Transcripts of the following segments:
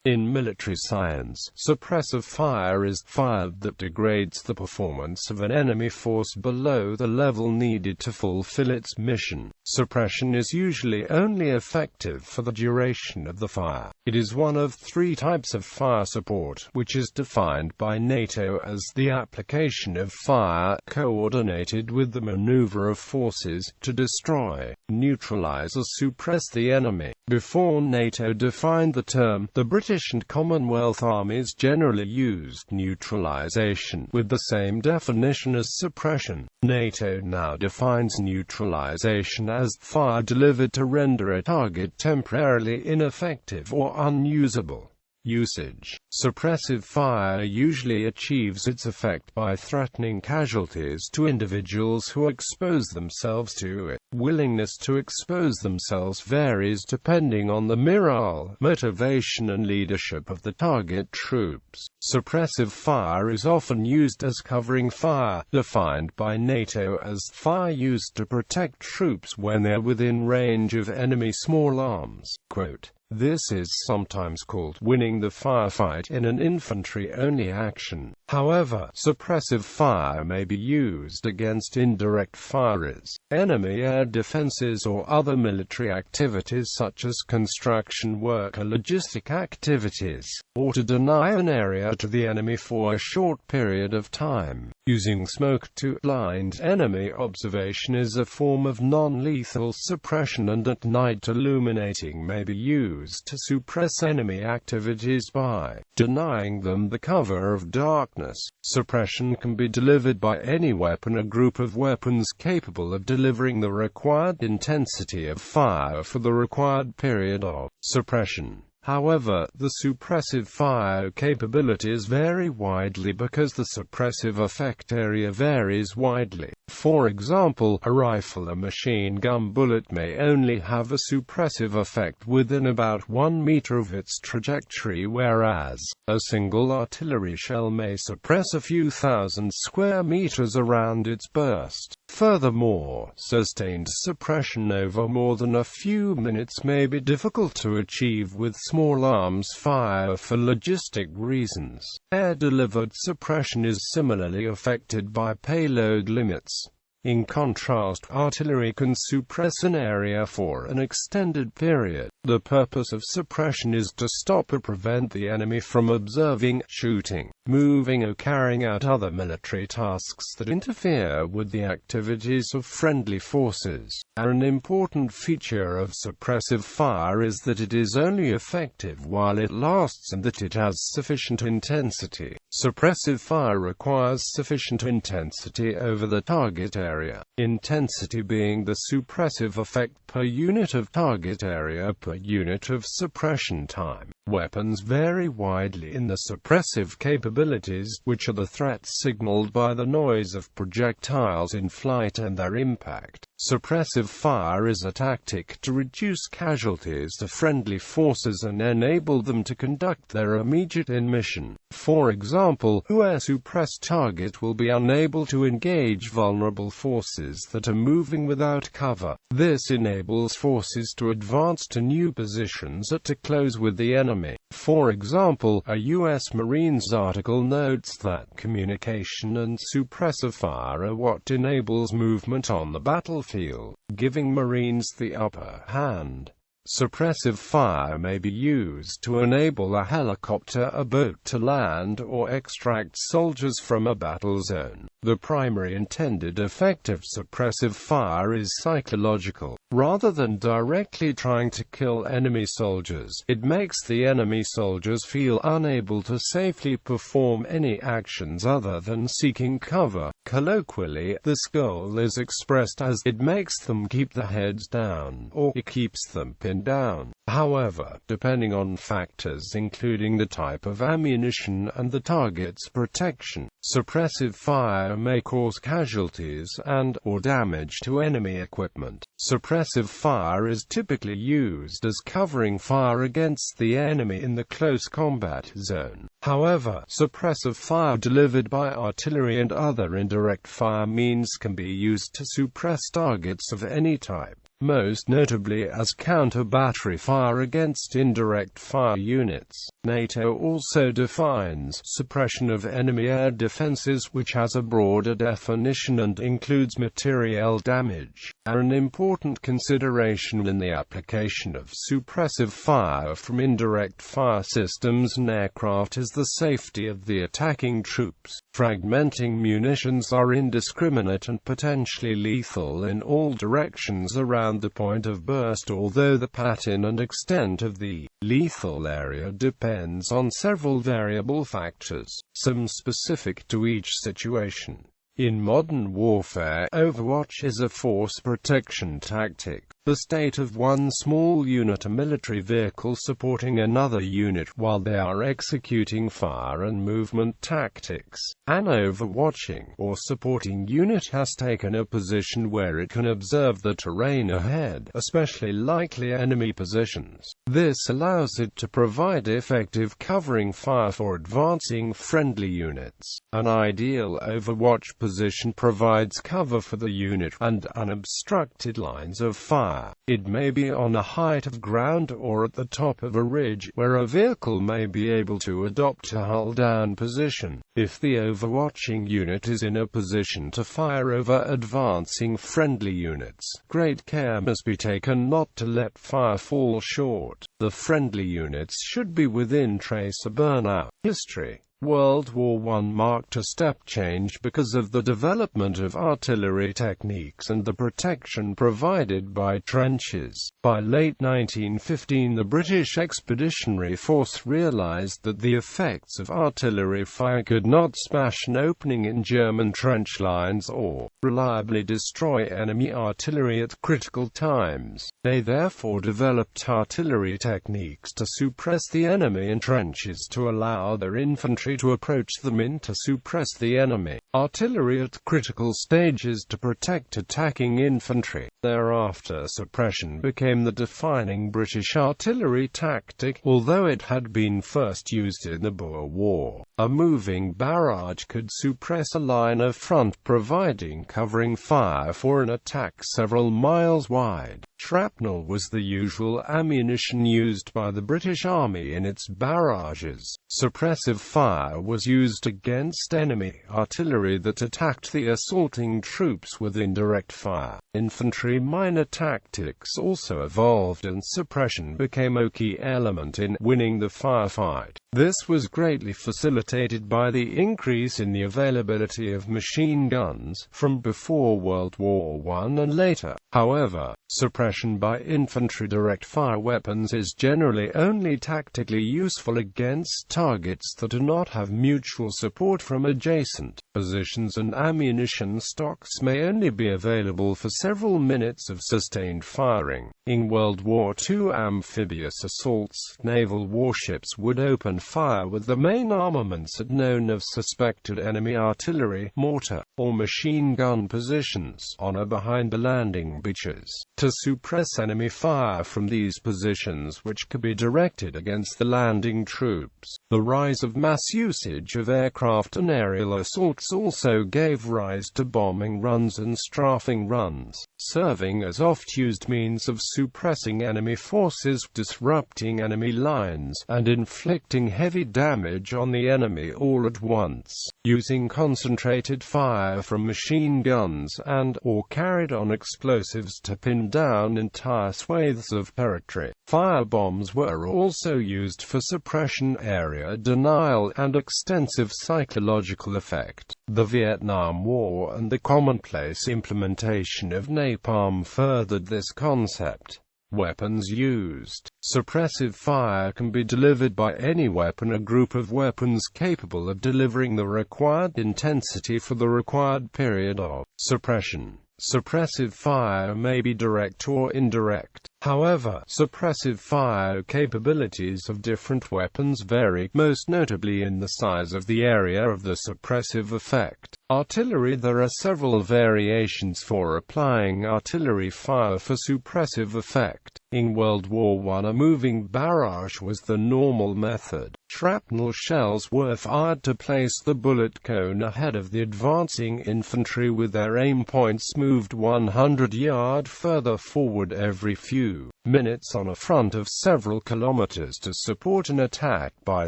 In military science, suppressive fire is fire that degrades the performance of an enemy force below the level needed to fulfill its mission. Suppression is usually only effective for the duration of the fire. It is one of three types of fire support, which is defined by NATO as the application of fire coordinated with the maneuver of forces to destroy, neutralize or suppress the enemy. Before NATO defined the term, the British and Commonwealth armies generally used neutralization with the same definition as suppression. NATO now defines neutralization as fire delivered to render a target temporarily ineffective or unusable. Usage. Suppressive fire usually achieves its effect by threatening casualties to individuals who expose themselves to it. Willingness to expose themselves varies depending on the morale, motivation and leadership of the target troops. Suppressive fire is often used as covering fire, defined by NATO as fire used to protect troops when they are within range of enemy small arms. Quote, "This is sometimes called winning the firefight in an infantry-only action. However, suppressive fire may be used against indirect firers, enemy air defenses or other military activities such as construction work or logistic activities, or to deny an area to the enemy for a short period of time. Using smoke to blind enemy observation is a form of non-lethal suppression, and at night illuminating may be used to suppress enemy activities by denying them the cover of darkness. Suppression can be delivered by any weapon or group of weapons capable of delivering the required intensity of fire for the required period of suppression. However, the suppressive fire capabilities vary widely because the suppressive effect area varies widely. For example, a rifle or machine gun bullet may only have a suppressive effect within about 1 meter of its trajectory, whereas a single artillery shell may suppress a few thousand square meters around its burst. Furthermore, sustained suppression over more than a few minutes may be difficult to achieve with small arms fire for logistic reasons. Air-delivered suppression is similarly affected by payload limits. In contrast, artillery can suppress an area for an extended period. The purpose of suppression is to stop or prevent the enemy from observing, shooting, moving or carrying out other military tasks that interfere with the activities of friendly forces. An important feature of suppressive fire is that it is only effective while it lasts and that it has sufficient intensity. Suppressive fire requires sufficient intensity over the target area, intensity being the suppressive effect per unit of target area per unit of suppression time. Weapons vary widely in the suppressive capabilities, which are the threats signaled by the noise of projectiles in flight and their impact. Suppressive fire is a tactic to reduce casualties to friendly forces and enable them to conduct their immediate mission. For example, a suppressed target will be unable to engage vulnerable forces that are moving without cover. This enables forces to advance to new positions or to close with the enemy. For example, a U.S. Marines article notes that communication and suppressive fire are what enables movement on the battlefield, giving Marines the upper hand. Suppressive fire may be used to enable a helicopter or boat to land or extract soldiers from a battle zone. The primary intended effect of suppressive fire is psychological. Rather than directly trying to kill enemy soldiers, it makes the enemy soldiers feel unable to safely perform any actions other than seeking cover. Colloquially, this goal is expressed as, it makes them keep their heads down, or it keeps them pinned down. However, depending on factors including the type of ammunition and the target's protection, suppressive fire may cause casualties and/or damage to enemy equipment. Suppressive fire is typically used as covering fire against the enemy in the close combat zone. However, suppressive fire delivered by artillery and other indirect fire means can be used to suppress targets of any type, most notably as counter-battery fire against indirect fire units. NATO also defines suppression of enemy air defenses, which has a broader definition and includes materiel damage. An important consideration in the application of suppressive fire from indirect fire systems and aircraft is the safety of the attacking troops. Fragmenting munitions are indiscriminate and potentially lethal in all directions around the point of burst, although the pattern and extent of the lethal area depends on several variable factors, some specific to each situation. In modern warfare, Overwatch is a force protection tactic. The state of one small unit, a military vehicle supporting another unit while they are executing fire and movement tactics. An overwatching or supporting unit has taken a position where it can observe the terrain ahead, especially likely enemy positions. This allows it to provide effective covering fire for advancing friendly units. An ideal overwatch position provides cover for the unit and unobstructed lines of fire. It may be on a height of ground or at the top of a ridge, where a vehicle may be able to adopt a hull-down position. If the overwatching unit is in a position to fire over advancing friendly units, great care must be taken not to let fire fall short. The friendly units should be within trace of burnout. History. World War I marked a step change because of the development of artillery techniques and the protection provided by trenches. By late 1915, the British Expeditionary Force realized that the effects of artillery fire could not smash an opening in German trench lines or reliably destroy enemy artillery at critical times. They therefore developed artillery techniques to suppress the enemy in trenches to allow their infantry to approach them in to suppress the enemy artillery at critical stages to protect attacking infantry. Thereafter, suppression became the defining British artillery tactic, although it had been first used in the Boer War. A moving barrage could suppress a line of front, providing covering fire for an attack several miles wide. Shrapnel was the usual ammunition used by the British Army in its barrages. Suppressive fire was used against enemy artillery that attacked the assaulting troops with indirect fire. Infantry minor tactics also evolved, and suppression became a key element in winning the firefight. This was greatly facilitated by the increase in the availability of machine guns from before World War I and later. However, suppression by infantry direct-fire weapons is generally only tactically useful against targets that do not have mutual support from adjacent positions, and ammunition stocks may only be available for several minutes of sustained firing. In World War II amphibious assaults, naval warships would open fire with the main armaments at known of suspected enemy artillery, mortar, or machine gun positions on or behind the landing beaches, to suppress enemy fire from these positions, which could be directed against the landing troops. The rise of mass usage of aircraft and aerial assaults also gave rise to bombing runs and strafing runs, serving as oft-used means of suppressing enemy forces, disrupting enemy lines, and inflicting heavy damage on the enemy all at once. Using concentrated fire from machine guns and/or carried-on explosives to pin down entire swathes of territory. Firebombs were also used for suppression, area denial, and extensive psychological effect. The Vietnam War and the commonplace implementation of napalm furthered this concept. Weapons used. Suppressive fire can be delivered by any weapon or group of weapons capable of delivering the required intensity for the required period of suppression. Suppressive fire may be direct or indirect. However, suppressive fire capabilities of different weapons vary, most notably in the size of the area of the suppressive effect. Artillery. There are several variations for applying artillery fire for suppressive effect. In World War I, a moving barrage was the normal method. Shrapnel shells were fired to place the bullet cone ahead of the advancing infantry, with their aim points moved 100 yards further forward every few minutes on a front of several kilometers to support an attack by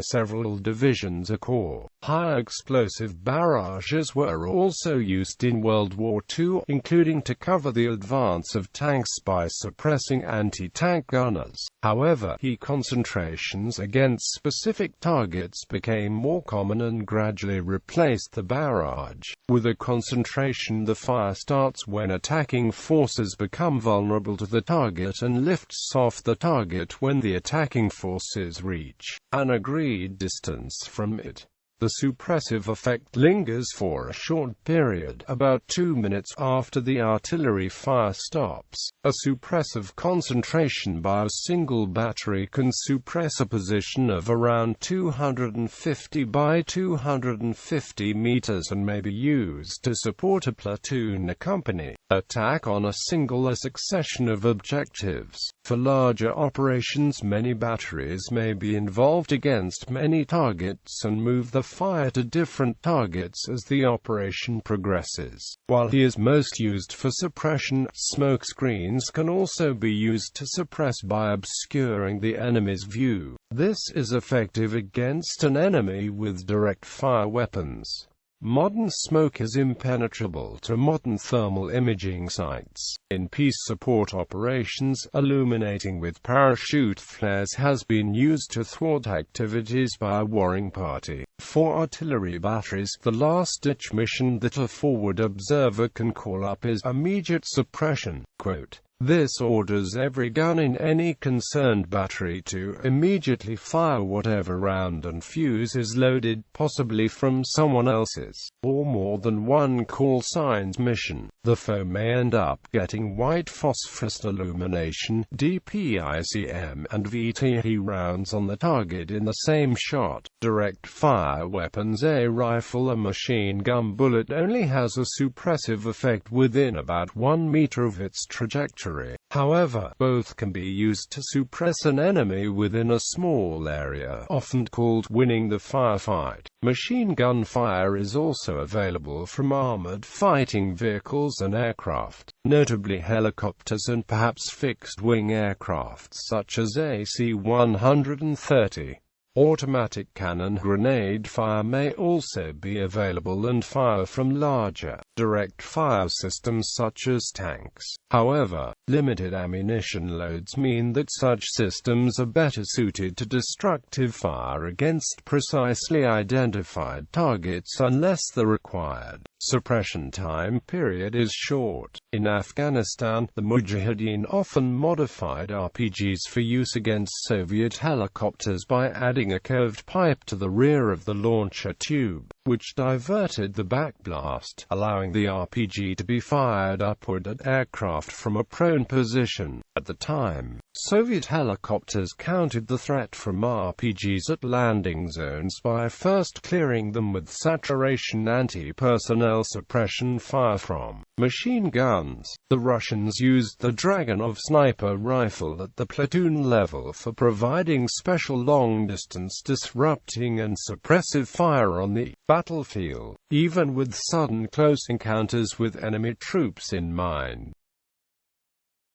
several divisions or corps. High explosive barrages were also used in World War II, including to cover the advance of tanks by suppressing anti-tank gunners. However, heat concentrations against specific targets became more common and gradually replaced the barrage. With a concentration, the fire starts when attacking forces become vulnerable to the target and lifts off the target when the attacking forces reach an agreed distance from it. The suppressive effect lingers for a short period, about 2 minutes after the artillery fire stops. A suppressive concentration by a single battery can suppress a position of around 250 by 250 meters and may be used to support a platoon or company attack on a single or succession of objectives. For larger operations, many batteries may be involved against many targets and move the fire to different targets as the operation progresses. While he is most used for suppression, smoke screens can also be used to suppress by obscuring the enemy's view. This is effective against an enemy with direct fire weapons. Modern smoke is impenetrable to modern thermal imaging sights. In peace support operations, illuminating with parachute flares has been used to thwart activities by a warring party. For artillery batteries, the last-ditch mission that a forward observer can call up is immediate suppression. Quote, "This orders every gun in any concerned battery to immediately fire whatever round and fuse is loaded, possibly from someone else's, or more than one call sign's mission. The foe may end up getting white phosphorus illumination, DPICM, and VTE rounds on the target in the same shot. Direct fire weapons, a rifle or machine gun bullet only has a suppressive effect within about 1 meter of its trajectory. However, both can be used to suppress an enemy within a small area, often called winning the firefight. Machine gun fire is also available from armored fighting vehicles and aircraft, notably helicopters and perhaps fixed-wing aircraft such as AC-130. Automatic cannon grenade fire may also be available and fire from larger, direct fire systems such as tanks. However, limited ammunition loads mean that such systems are better suited to destructive fire against precisely identified targets unless the required suppression time period is short. In Afghanistan, the Mujahideen often modified RPGs for use against Soviet helicopters by adding a curved pipe to the rear of the launcher tube, which diverted the backblast, allowing the RPG to be fired upward at aircraft from a prone position. At the time, Soviet helicopters countered the threat from RPGs at landing zones by first clearing them with saturation anti-personnel suppression fire from machine guns. The Russians used the Dragunov sniper rifle at the platoon level for providing special long-distance disrupting and suppressive fire on the battlefield, even with sudden close encounters with enemy troops in mind.